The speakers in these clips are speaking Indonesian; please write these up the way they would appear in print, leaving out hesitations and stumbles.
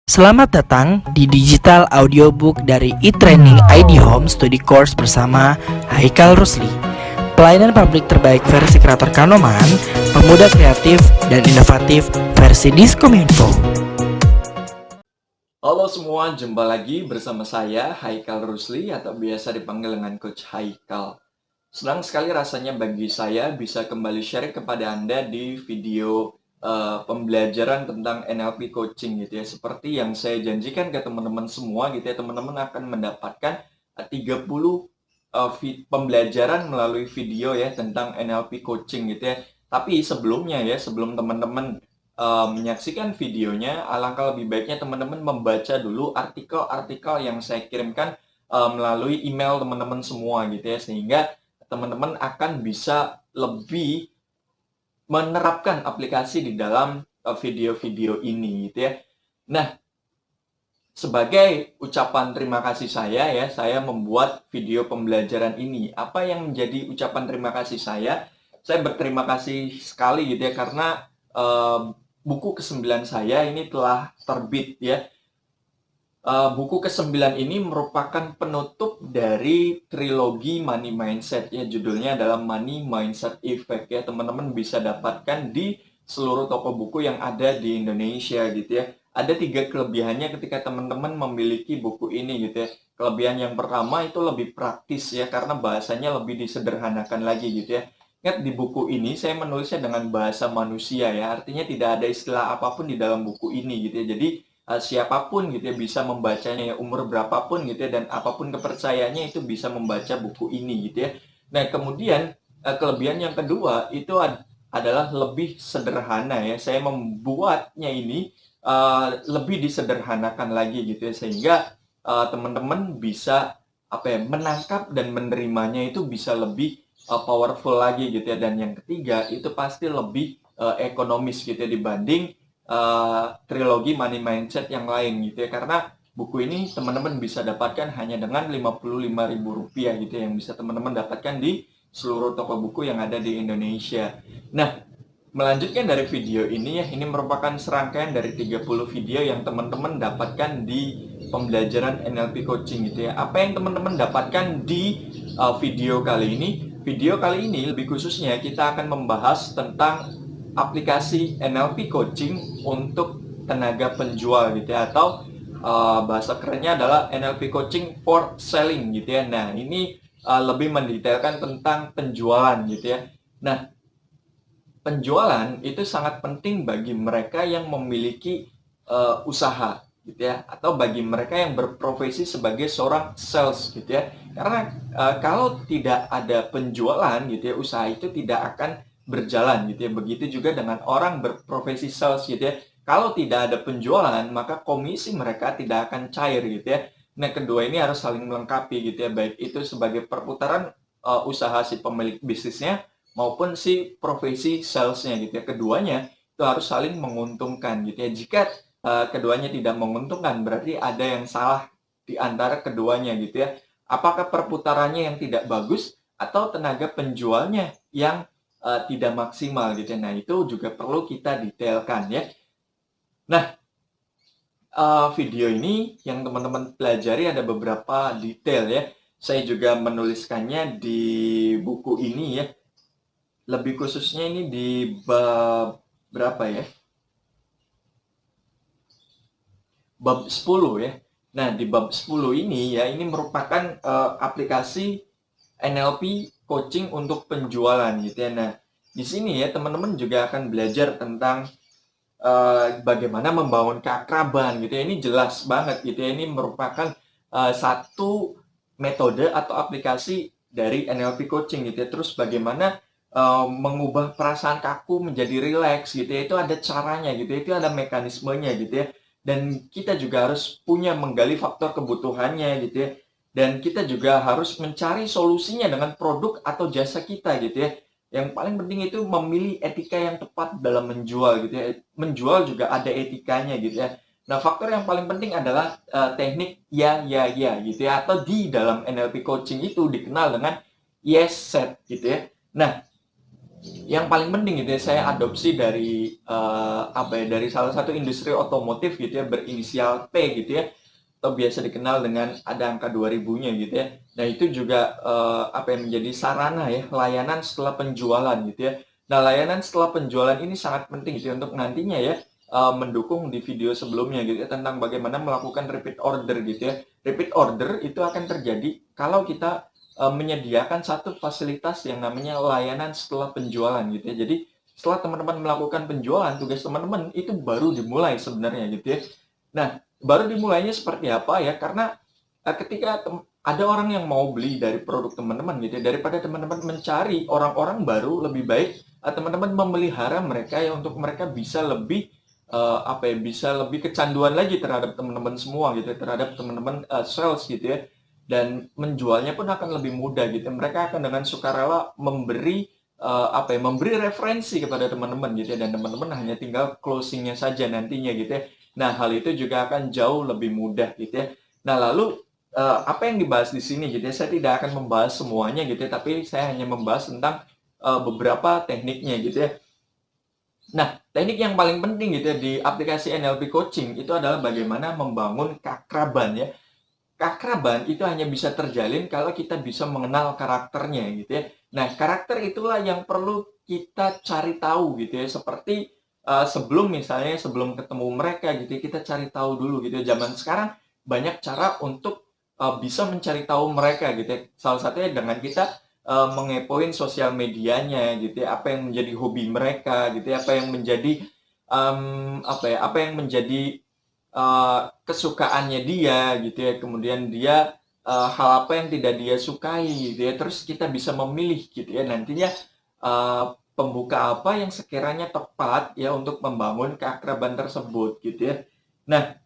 Selamat datang di digital audiobook dari e-training ID Home Study Course bersama Haikal Rusli. Pelayanan publik terbaik versi kreator Kanoman, pemuda kreatif dan inovatif versi Diskominfo. Halo semua, jumpa lagi bersama saya Haikal Rusli atau biasa dipanggil dengan Coach Haikal. Senang sekali rasanya bagi saya bisa kembali share kepada Anda di video pembelajaran tentang NLP coaching gitu ya. Seperti yang saya janjikan ke teman-teman semua gitu ya, teman-teman akan mendapatkan 30 pembelajaran melalui video ya tentang NLP coaching gitu ya. Tapi sebelumnya ya, sebelum teman-teman menyaksikan videonya, alangkah lebih baiknya teman-teman membaca dulu artikel-artikel yang saya kirimkan melalui email teman-teman semua gitu ya, sehingga teman-teman akan bisa lebih menerapkan aplikasi di dalam video-video ini gitu ya. Nah, sebagai ucapan terima kasih saya membuat video pembelajaran ini. Apa yang menjadi ucapan terima kasih saya? Saya berterima kasih sekali gitu ya karena buku ke-9 saya ini telah terbit ya. Buku ke-9 ini merupakan penutup dari trilogi Money Mindset ya. Judulnya adalah Money Mindset Effect ya. Teman-teman bisa dapatkan di seluruh toko buku yang ada di Indonesia gitu ya. Ada 3 kelebihannya ketika teman-teman memiliki buku ini gitu ya. Kelebihan yang pertama itu lebih praktis ya, karena bahasanya lebih disederhanakan lagi gitu ya. Ingat, di buku ini saya menulisnya dengan bahasa manusia ya. Artinya tidak ada istilah apapun di dalam buku ini gitu ya. Jadi siapapun gitu ya bisa membacanya ya, umur berapapun gitu ya, dan apapun kepercayaannya itu bisa membaca buku ini gitu ya. Nah, kemudian kelebihan yang kedua itu adalah lebih sederhana ya. Saya membuatnya ini lebih disederhanakan lagi gitu ya, sehingga teman-teman bisa menangkap dan menerimanya itu bisa lebih powerful lagi gitu ya. Dan yang ketiga itu pasti lebih ekonomis gitu ya dibanding trilogi Money Mindset yang lain gitu ya, karena buku ini teman-teman bisa dapatkan hanya dengan Rp55.000 gitu ya, yang bisa teman-teman dapatkan di seluruh toko buku yang ada di Indonesia. Nah, melanjutkan dari video ini ya, ini merupakan serangkaian dari 30 video yang teman-teman dapatkan di pembelajaran NLP coaching gitu ya. Apa yang teman-teman dapatkan di video kali ini? Video kali ini lebih khususnya kita akan membahas tentang aplikasi NLP coaching untuk tenaga penjual gitu ya, atau bahasa kerennya adalah NLP coaching for selling gitu ya. Nah, ini lebih mendetailkan tentang penjualan gitu ya. Nah, penjualan itu sangat penting bagi mereka yang memiliki usaha gitu ya, atau bagi mereka yang berprofesi sebagai seorang sales gitu ya. Karena kalau tidak ada penjualan gitu ya, usaha itu tidak akan berjalan gitu ya. Begitu juga dengan orang berprofesi sales gitu ya. Kalau tidak ada penjualan, maka komisi mereka tidak akan cair gitu ya. Nah, kedua ini harus saling melengkapi gitu ya, baik itu sebagai perputaran usaha si pemilik bisnisnya maupun si profesi salesnya gitu ya. Keduanya itu harus saling menguntungkan gitu ya. Jika keduanya tidak menguntungkan, berarti ada yang salah di antara keduanya gitu ya. Apakah perputarannya yang tidak bagus atau tenaga penjualnya yang tidak maksimal gitu ya. Nah, itu juga perlu kita detailkan ya. Nah, video ini yang teman-teman pelajari ada beberapa detail ya. Saya juga menuliskannya di buku ini ya. Lebih khususnya ini di bab berapa ya? Bab 10 ya. Nah, di bab 10 ini ya, ini merupakan aplikasi NLP coaching untuk penjualan gitu ya. Nah, di sini ya teman-teman juga akan belajar tentang bagaimana membangun keakraban gitu ya. Ini jelas banget gitu ya. Ini merupakan satu metode atau aplikasi dari NLP coaching gitu ya. Terus bagaimana mengubah perasaan kaku menjadi rileks gitu ya. Itu ada caranya gitu ya. Itu ada mekanismenya gitu ya. Dan kita juga harus punya menggali faktor kebutuhannya gitu ya. Dan kita juga harus mencari solusinya dengan produk atau jasa kita gitu ya. Yang paling penting itu memilih etika yang tepat dalam menjual gitu ya. Menjual juga ada etikanya gitu ya. Nah, faktor yang paling penting adalah teknik ya gitu ya, atau di dalam NLP coaching itu dikenal dengan yes set gitu ya. Nah, yang paling penting gitu ya, saya adopsi dari dari salah satu industri otomotif gitu ya, berinisial P gitu ya, atau biasa dikenal dengan ada angka 2000-nya gitu ya. Nah, itu juga yang menjadi sarana ya, layanan setelah penjualan gitu ya. Nah, layanan setelah penjualan ini sangat penting gitu ya, untuk nantinya ya mendukung di video sebelumnya gitu ya, tentang bagaimana melakukan repeat order gitu ya. Repeat order itu akan terjadi kalau kita menyediakan satu fasilitas yang namanya layanan setelah penjualan gitu ya. Jadi setelah teman-teman melakukan penjualan, tugas teman-teman itu baru dimulai sebenarnya gitu ya. Nah, baru dimulainya seperti apa ya? Karena ketika ada orang yang mau beli dari produk teman-teman gitu ya, daripada teman-teman mencari orang-orang baru, lebih baik teman-teman memelihara mereka ya, untuk mereka bisa lebih bisa lebih kecanduan lagi terhadap teman-teman semua gitu ya, terhadap teman-teman sales gitu ya, dan menjualnya pun akan lebih mudah gitu. Mereka akan dengan sukarela memberi memberi referensi kepada teman-teman gitu ya, dan teman-teman hanya tinggal closingnya saja nantinya gitu ya. Nah, hal itu juga akan jauh lebih mudah gitu ya. Nah, lalu apa yang dibahas di sini gitu ya, saya tidak akan membahas semuanya gitu ya, tapi saya hanya membahas tentang beberapa tekniknya gitu ya. Nah, teknik yang paling penting gitu ya di aplikasi NLP Coaching itu adalah bagaimana membangun keakraban ya. Keakraban itu hanya bisa terjalin kalau kita bisa mengenal karakternya gitu ya. Nah, karakter itulah yang perlu kita cari tahu gitu ya. Seperti sebelum ketemu mereka gitu ya, kita cari tahu dulu gitu ya. Zaman sekarang banyak cara untuk bisa mencari tahu mereka gitu ya. Salah satunya dengan kita mengepoin sosial medianya gitu ya, apa yang menjadi hobi mereka gitu ya, apa yang menjadi apa yang menjadi kesukaannya dia gitu ya, kemudian dia hal apa yang tidak dia sukai gitu ya, terus kita bisa memilih gitu ya nantinya pembuka apa yang sekiranya tepat ya untuk membangun keakraban tersebut gitu ya. Nah,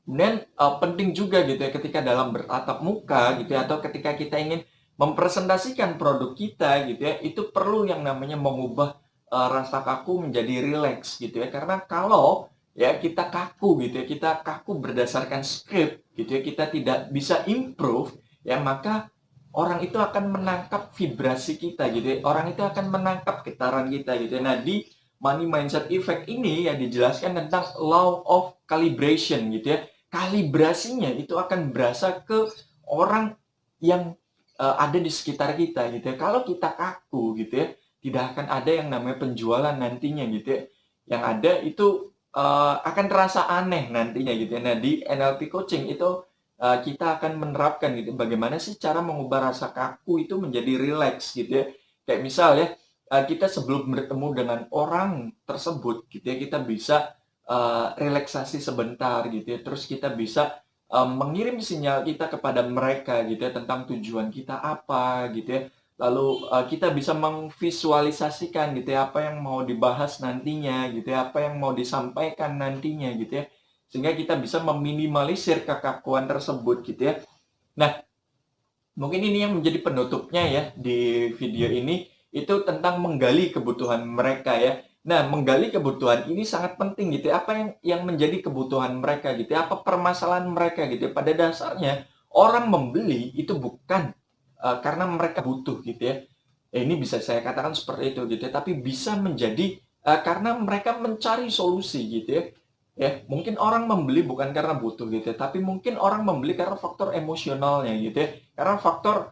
kemudian penting juga gitu ya ketika dalam bertatap muka gitu ya, atau ketika kita ingin mempresentasikan produk kita gitu ya, itu perlu yang namanya mengubah rasa kaku menjadi rileks gitu ya. Karena kalau ya kita kaku gitu ya, kita kaku berdasarkan script gitu ya, kita tidak bisa improve ya, maka orang itu akan menangkap vibrasi kita gitu ya. Orang itu akan menangkap getaran kita gitu ya. Nah, di Money Mindset Effect ini ya dijelaskan tentang law of calibration gitu ya. Kalibrasinya itu akan berasa ke orang yang ada di sekitar kita gitu ya. Kalau kita kaku gitu ya, tidak akan ada yang namanya penjualan nantinya gitu ya. Yang ada itu akan terasa aneh nantinya gitu ya. Nah, di NLP coaching itu kita akan menerapkan gitu bagaimana sih cara mengubah rasa kaku itu menjadi rileks gitu ya. Kayak misal ya, kita sebelum bertemu dengan orang tersebut gitu ya, kita bisa relaksasi sebentar gitu ya. Terus kita bisa mengirim sinyal kita kepada mereka gitu ya, tentang tujuan kita apa gitu ya. Lalu kita bisa memvisualisasikan gitu ya, apa yang mau dibahas nantinya gitu ya, apa yang mau disampaikan nantinya gitu ya. Sehingga kita bisa meminimalisir kekakuan tersebut gitu ya. Nah, mungkin ini yang menjadi penutupnya ya di video ini, itu tentang menggali kebutuhan mereka ya. Nah, menggali kebutuhan ini sangat penting gitu ya. Apa yang menjadi kebutuhan mereka gitu ya, apa permasalahan mereka gitu ya. Pada dasarnya orang membeli itu bukan karena mereka butuh gitu ya. Ini bisa saya katakan seperti itu gitu ya, tapi bisa menjadi karena mereka mencari solusi gitu ya. Ya, mungkin orang membeli bukan karena butuh gitu ya, tapi mungkin orang membeli karena faktor emosionalnya gitu ya. Karena faktor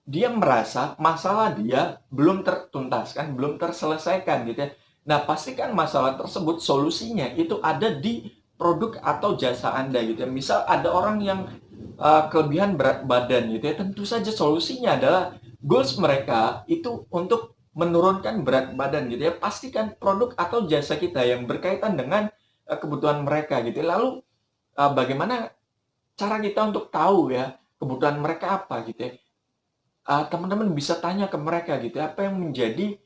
dia merasa masalah dia belum tertuntaskan, belum terselesaikan gitu ya. Nah, pastikan masalah tersebut solusinya itu ada di produk atau jasa Anda gitu ya. Misal ada orang yang kelebihan berat badan gitu ya, tentu saja solusinya adalah goals mereka itu untuk menurunkan berat badan gitu ya. Pastikan produk atau jasa kita yang berkaitan dengan kebutuhan mereka gitu ya. Lalu bagaimana cara kita untuk tahu ya kebutuhan mereka apa gitu ya. Teman-teman bisa tanya ke mereka gitu ya, apa yang menjadi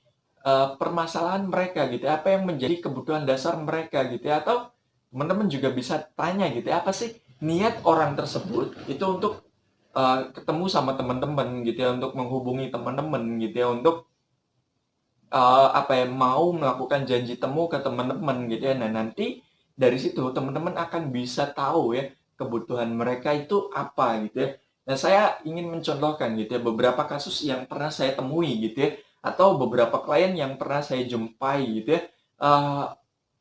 permasalahan mereka gitu ya, apa yang menjadi kebutuhan dasar mereka gitu ya, atau teman-teman juga bisa tanya gitu ya, apa sih niat orang tersebut itu untuk ketemu sama teman-teman gitu ya, untuk menghubungi teman-teman gitu ya, untuk mau melakukan janji temu ke teman-teman gitu ya. Nah, nanti dari situ teman-teman akan bisa tahu ya kebutuhan mereka itu apa gitu ya. Nah, saya ingin mencontohkan gitu ya beberapa kasus yang pernah saya temui gitu ya. atau beberapa klien yang pernah saya jumpai gitu ya,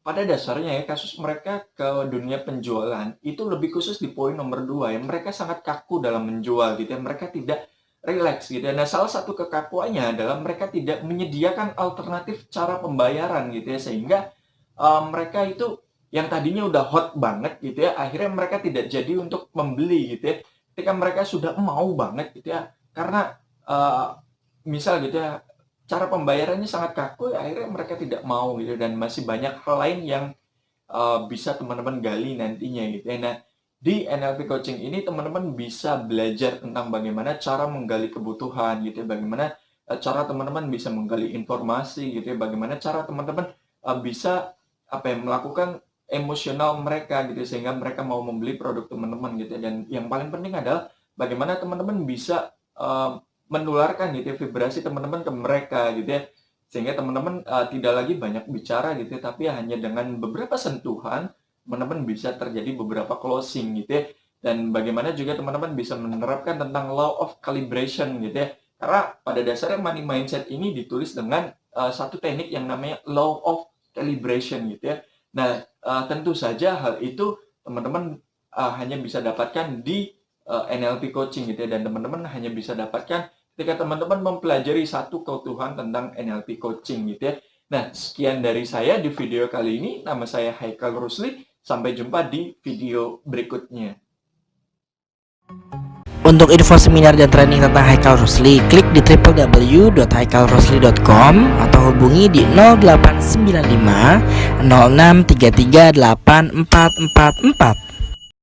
pada dasarnya ya kasus mereka ke dunia penjualan itu lebih khusus di poin nomor 2 ya, mereka sangat kaku dalam menjual gitu ya, mereka tidak rileks gitu ya. Nah, salah satu kekakuannya adalah mereka tidak menyediakan alternatif cara pembayaran gitu ya, sehingga mereka itu yang tadinya udah hot banget gitu ya, akhirnya mereka tidak jadi untuk membeli gitu ya. Ketika mereka sudah mau banget gitu ya, karena misal gitu ya, cara pembayarannya sangat kaku, ya akhirnya mereka tidak mau gitu, dan masih banyak hal lain yang bisa teman-teman gali nantinya gitu ya. Nah, di NLP coaching ini teman-teman bisa belajar tentang bagaimana cara menggali kebutuhan gitu ya, bagaimana cara teman-teman bisa menggali informasi gitu ya, bagaimana cara teman-teman bisa melakukan emosional mereka gitu ya, sehingga mereka mau membeli produk teman-teman gitu ya. Dan yang paling penting adalah bagaimana teman-teman bisa menularkan gitu ya, vibrasi teman-teman ke mereka gitu ya, sehingga teman-teman tidak lagi banyak bicara gitu ya, tapi hanya dengan beberapa sentuhan teman-teman bisa terjadi beberapa closing gitu ya. Dan bagaimana juga teman-teman bisa menerapkan tentang law of calibration gitu ya, karena pada dasarnya money mindset ini ditulis dengan satu teknik yang namanya law of calibration gitu ya. Nah, tentu saja hal itu teman-teman hanya bisa dapatkan di NLP coaching gitu ya, dan teman-teman hanya bisa dapatkan ketika teman-teman mempelajari satu keutuhan tentang NLP coaching gitu ya. Nah, sekian dari saya di video kali ini. Nama saya Haikal Rusli. Sampai jumpa di video berikutnya. Untuk info seminar dan training tentang Haikal Rusli, klik di www.haikalrusli.com atau hubungi di 0895 0633 8444.